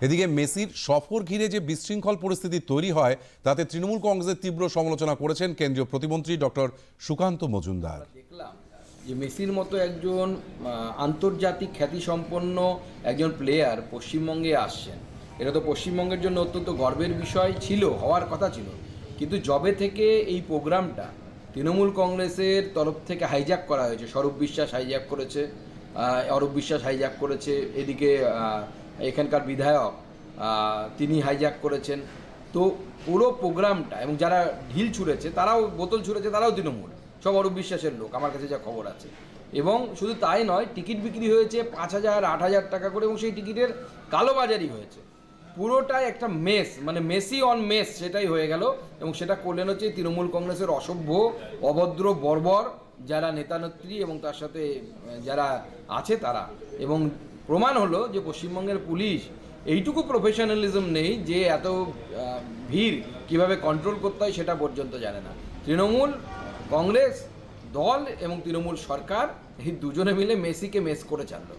এদিকে মেসির সফর ঘিরে যে বিশৃঙ্খল পরিস্থিতি তৈরি হয় তাতে তৃণমূল কংগ্রেসের তীব্র সমালোচনা করেছেন কেন্দ্রীয় প্রতিমন্ত্রী ডক্টর সুকান্ত মজুমদার। দেখলাম যে মেসির মতো একজন আন্তর্জাতিক খ্যাতিসম্পন্ন একজন প্লেয়ার পশ্চিমবঙ্গে আসছেন, এটা তো পশ্চিমবঙ্গের জন্য অত্যন্ত গর্বের বিষয় ছিল, হওয়ার কথা ছিল। কিন্তু যবে থেকে এই প্রোগ্রামটা তৃণমূল কংগ্রেসের তরফ থেকে হাইজ্যাক করা হয়েছে, স্বরূপ বিশ্বাস হাইজ্যাক করেছে, অরূপ বিশ্বাস হাইজ্যাক করেছে, এদিকে এখানকার বিধায়ক তিনি হাইজ্যাক করেছেন, তো পুরো প্রোগ্রামটা এবং যারা ঢিল ছুঁড়েছে তারাও, বোতল ছুঁড়েছে তারাও তৃণমূল, সব অরূপ বিশ্বাসের লোক, আমার কাছে যা খবর আছে। এবং শুধু তাই নয়, টিকিট বিক্রি হয়েছে 5,000 8,000 টাকা করে, এবং সেই টিকিটের কালোবাজারি হয়েছে। পুরোটাই একটা মেস, মানে মেসি অন মেস সেটাই হয়ে গেল। এবং সেটা করলেন হচ্ছে তৃণমূল কংগ্রেসের অসভ্য, অভদ্র, বর্বর যারা নেতানেত্রী এবং তার সাথে যারা আছে তারা। এবং প্রমাণ হলো যে পশ্চিমবঙ্গের পুলিশ এইটুকু প্রফেশনালিজম নেই যে এত ভিড় কিভাবে কন্ট্রোল করতে হয় সেটা পর্যন্ত জানে না। তৃণমূল কংগ্রেস দল এবং তৃণমূল সরকার এই দুজনে মিলে মেসিকে মেস করে চাললো।